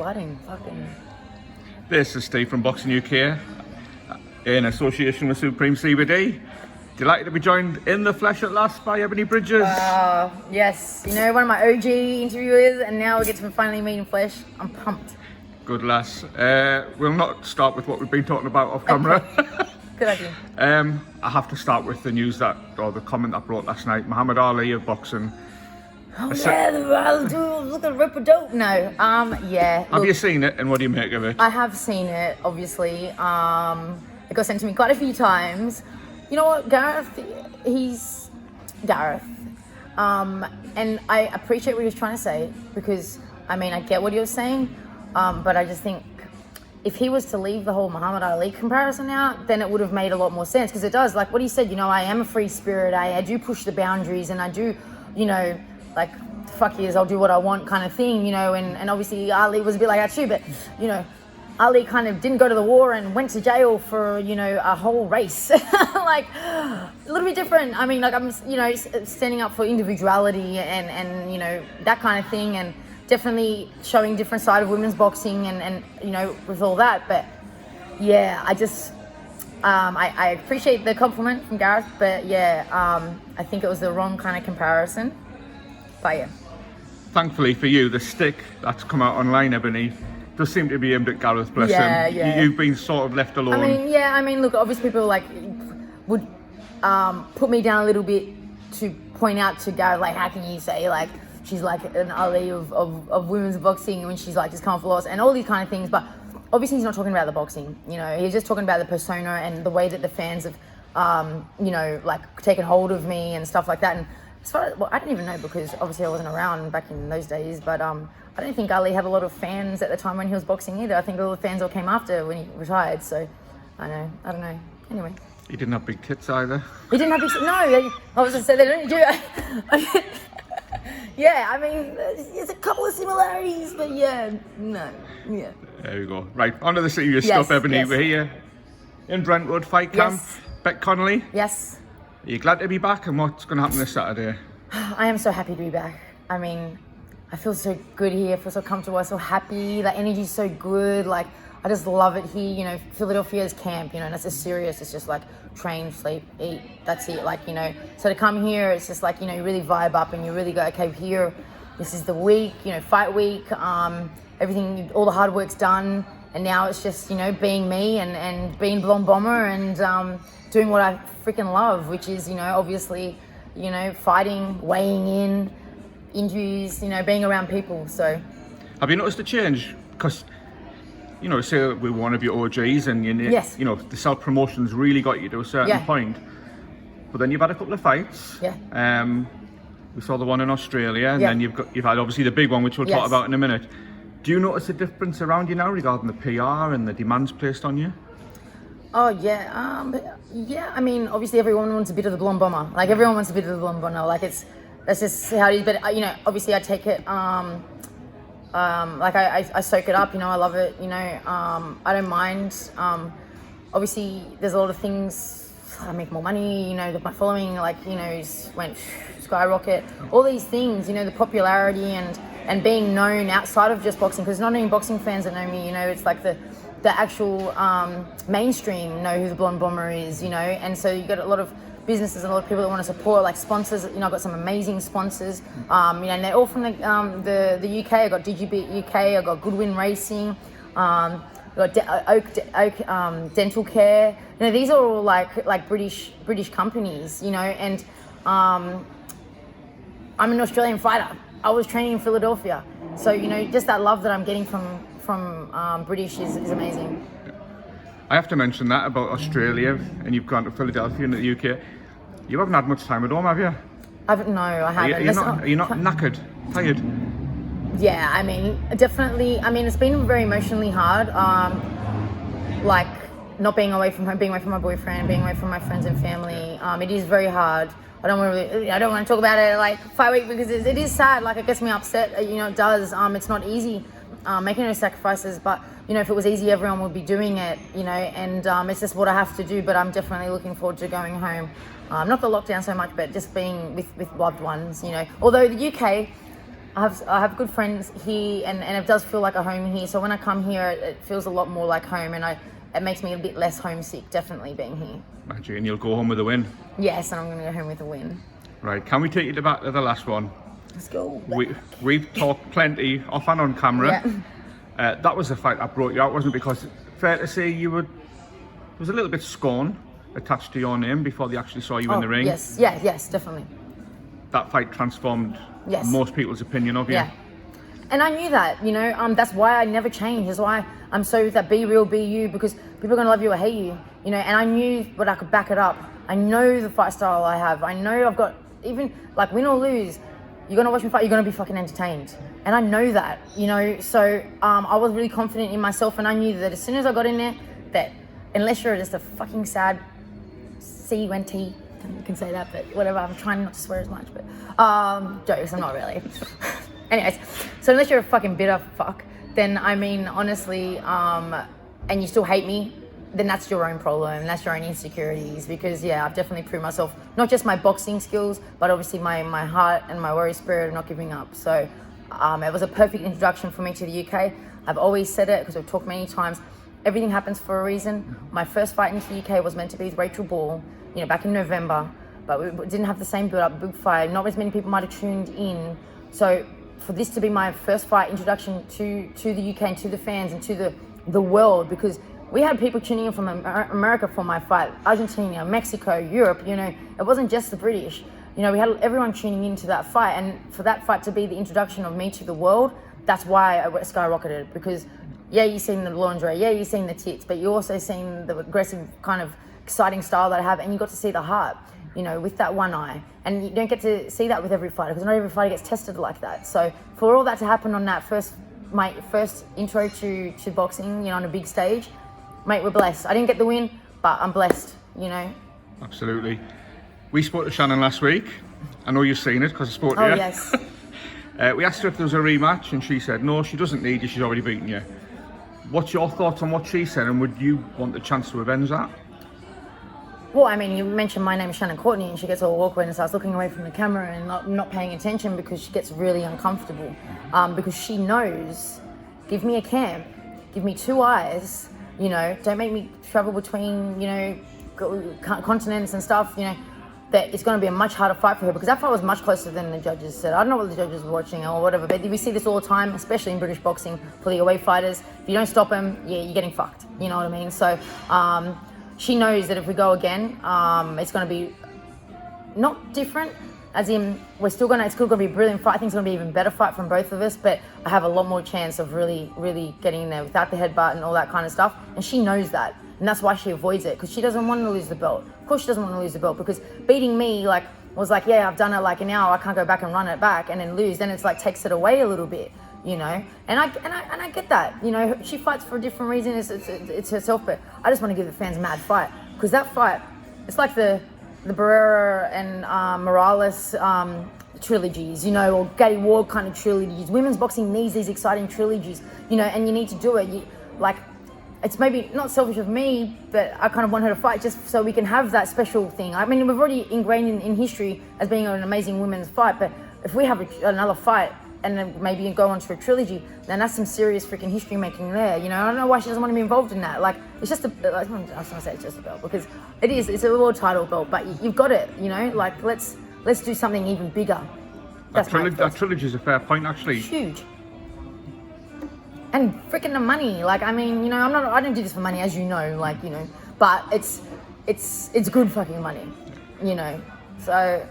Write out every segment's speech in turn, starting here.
exciting. Fucking. This is Steve from Boxing UK in association with Supreme CBD. Delighted to be joined in the flesh at last by Ebanie Bridges. Yes, you know, one of my OG interviewers, and now we get to finally meet in flesh. I'm pumped. Good lass. We'll not start with what we've been talking about off camera. Okay. Good idea. I have to start with the news or the comment that broke last night. Muhammad Ali of boxing. Oh yeah, look at Ripper Dope. No, yeah. Have you seen it, and what do you make of it? I have seen it, obviously. It got sent to me quite a few times. You know what, Gareth? He's Gareth. And I appreciate what he was trying to say, because, I mean, I get what he was saying, but I just think if he was to leave the whole Muhammad Ali comparison out, then it would have made a lot more sense, because it does. Like what he said, you know, I am a free spirit, I do push the boundaries, and I do, you know, like, fuck yes, I'll do what I want kind of thing, you know, and obviously Ali was a bit like that too, but, you know, Ali kind of didn't go to the war and went to jail for, you know, a whole race. Like, a little bit different. I mean, like, I'm, you know, standing up for individuality and you know, that kind of thing, and definitely showing different side of women's boxing and you know, with all that. But, yeah, I just, I appreciate the compliment from Gareth, but, yeah, I think it was the wrong kind of comparison. But, yeah. Thankfully for you, the stick that's come out online, Ebanie, does seem to be aimed at Gareth, bless him. Yeah. You've been sort of left alone. I mean, look, obviously people like would put me down a little bit to point out to Gareth, like, how can you say like she's like an Ali of women's boxing when she's like just come for loss and all these kind of things. But obviously he's not talking about the boxing. You know, he's just talking about the persona and the way that the fans have, you know, like taken hold of me and stuff like that. And as far as, well, I don't even know, because obviously I wasn't around back in those days, but I don't think Ali had a lot of fans at the time when he was boxing either. I think all the fans all came after when he retired, so I don't know. Anyway. He didn't have big tits either. He didn't have big tits, no. I was going to say they don't do it. Yeah, I mean, there's a couple of similarities, but yeah, no, yeah. There we go. Right, on to the serious stuff, Ebanie. Yes. We're here in Brentwood FightCamp. Yes. Bec Connolly. Yes. Are you glad to be back, and what's going to happen this Saturday? I am so happy to be back. I mean, I feel so good here, I feel so comfortable, I'm so happy, the energy's so good, like, I just love it here, you know. Philadelphia is camp, you know, and it's just serious, it's just like train, sleep, eat, that's it, like, you know. So to come here, it's just like, you know, you really vibe up and you really go, okay, here, this is the week, you know, fight week, everything, all the hard work's done, and now it's just, you know, being me and being Blonde Bomber and doing what I freaking love, which is, you know, obviously, you know, fighting, weighing in, injuries, you know, being around people. So have you noticed a change? Because, you know, say we're one of your OGs and yes. You know, the self-promotion's really got you to a certain point, but then you've had a couple of fights. We saw the one in Australia, and then you've had obviously the big one, which we'll talk about in a minute. Do you notice a difference around you now regarding the PR and the demands placed on you? Oh yeah, yeah, I mean, obviously everyone wants a bit of the Blonde Bomber, like everyone wants a bit of the Blonde Bomber, like that's just how it is. But you know, obviously I take it, like I soak it up. You know, I love it. You know, I don't mind. Obviously, there's a lot of things. I make more money. You know, my following, like, you know, went skyrocket. All these things. You know, the popularity and being known outside of just boxing, because not only boxing fans that know me. You know, it's like the actual mainstream know who the Blonde Bomber is. You know, and so you got a lot of businesses and a lot of people that want to support, like sponsors. You know, I've got some amazing sponsors. You know, and they're all from the UK. I got DigiBit UK. I got Goodwin Racing. I got Oak Dental Care. You know, these are all like British companies. You know, and I'm an Australian fighter. I was training in Philadelphia, so you know, just that love that I'm getting from British is amazing. I have to mention that about Australia, and you've gone to Philadelphia and the UK. You haven't had much time at home, have you? No, I haven't. Are you not knackered? Tired? Yeah, I mean, definitely. I mean, it's been very emotionally hard. Like not being away from home, being away from my boyfriend, being away from my friends and family. It is very hard. I don't want to talk about it like fight week, because it is sad. Like, it gets me upset. You know, it does. It's not easy making those sacrifices, but you know, if it was easy, everyone would be doing it. You know, and it's just what I have to do. But I'm definitely looking forward to going home. Not the lockdown so much, but just being with loved ones. You know, although the UK, I have good friends here, and it does feel like a home here. So when I come here, it feels a lot more like home, and it makes me a bit less homesick, definitely being here. Magic, and you'll go home with a win. Yes, and I'm going to go home with a win. Right, can we take you back to the last one? Let's go. We've talked plenty off and on camera. Yeah. That was the fight that brought you out, wasn't it? Because fair to say there was a little bit scorn attached to your name before they actually saw you in the ring. Yes, yes, definitely. That fight transformed most people's opinion of you. Yeah. And I knew that, that's why I never changed. That's why I'm so that be real, be you, because people are going to love you or hate you, and I knew but I could back it up. I know the fight style I have. I know I've got, even like win or lose, you're going to watch me fight, you're going to be fucking entertained. And I know that, so I was really confident in myself, and I knew that as soon as I got in there, that unless you're just a fucking sad C-U-N-T, you can say that, but whatever, I'm trying not to swear as much, but jokes, I'm not really. Anyways, so unless you're a fucking bitter fuck, then I mean, honestly, and you still hate me, then that's your own problem, that's your own insecurities, because I've definitely proved myself, not just my boxing skills, but obviously my heart and my warrior spirit of not giving up. So it was a perfect introduction for me to the UK. I've always said it, because I've talked many times, everything happens for a reason. My first fight into the UK was meant to be with Rachel Ball, back in November, but we didn't have the same build-up, big fight, not as many people might have tuned in. So for this to be my first fight introduction to the UK and to the fans and to the world, because we had people tuning in from America for my fight, Argentina, Mexico, Europe, it wasn't just the British. We had everyone tuning into that fight, and for that fight to be the introduction of me to the world, that's why I skyrocketed, because you've seen the lingerie, you've seen the tits, but you also seen the aggressive kind of exciting style that I have, and you got to see the heart, with that one eye. And you don't get to see that with every fighter, because not every fighter gets tested like that. So for all that to happen on that my first intro to boxing, on a big stage, mate, we're blessed. I didn't get the win, but I'm blessed, Absolutely. We spoke to Shannon last week. I know you've seen it because I spoke to you. Oh, yes. We asked her if there was a rematch, and she said, no, she doesn't need you, she's already beaten you. What's your thoughts on what she said, and would you want the chance to avenge that? Well, I mean, you mentioned my name is Shannon Courtenay, and she gets all awkward and starts looking away from the camera and not paying attention, because she gets really uncomfortable. Because she knows, give me a camp, give me 2 eyes, don't make me travel between, continents and stuff, that it's going to be a much harder fight for her, because that fight was much closer than the judges said. I don't know what the judges were watching or whatever, but we see this all the time, especially in British boxing, for the away fighters. If you don't stop them, you're getting fucked. You know what I mean? So she knows that if we go again, it's going to be not different, as in it's still going to be a brilliant fight. I think it's going to be an even better fight from both of us, but I have a lot more chance of really, really getting in there without the headbutt and all that kind of stuff. And she knows that. And that's why she avoids it, because she doesn't want to lose the belt. Of course she doesn't want to lose the belt, because beating me was like, I've done it like an hour, I can't go back and run it back and then lose. Then it's like takes it away a little bit, And I get that. She fights for a different reason. It's herself, but I just want to give the fans a mad fight, because that fight, it's like the Barrera and Morales trilogies, or Gary Ward kind of trilogies. Women's boxing needs these exciting trilogies, and you need to do it. It's maybe not selfish of me, but I kind of want her to fight just so we can have that special thing. I mean, we've already ingrained in history as being an amazing women's fight, but if we have another fight and then maybe go on to a trilogy, then that's some serious freaking history making there. I don't know why she doesn't want to be involved in that. It's just I was going to say it's just a belt, because it's a world title belt, but you've got it, let's do something even bigger. That trilogy is a fair point, actually. Huge. And freaking the money, I don't do this for money, as you know, but it's good fucking money, So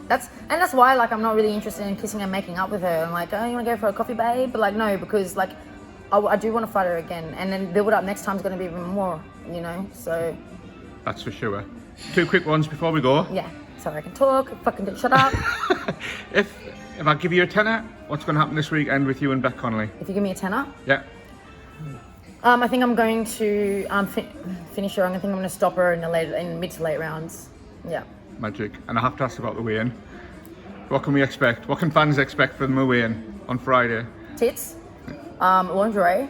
that's why I'm not really interested in kissing and making up with her. I'm like, oh, you want to go for a coffee, babe? But no, because I do want to fight her again, and then build up next time's going to be even more, So that's for sure. 2 quick ones before we go. Yeah, sorry, I can talk. Fucking shut up. If I give you a tenner, what's going to happen this weekend with you and Bec Connolly? If you give me a tenner? Yeah. I think I'm going to finish her. I think I'm going to stop her in mid to late rounds. Yeah. Magic. And I have to ask about the weigh-in. What can we expect? What can fans expect from the weigh-in on Friday? Tits, lingerie,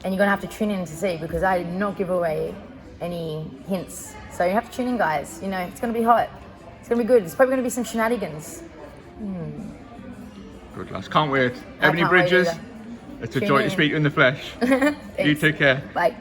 and you're going to have to tune in to see, because I did not give away any hints. So you have to tune in, guys. It's going to be hot. It's going to be good. There's probably going to be some shenanigans. Good lass. Can't wait. Ebanie Bridges. It's a joy to speak in the flesh. You take care. Bye.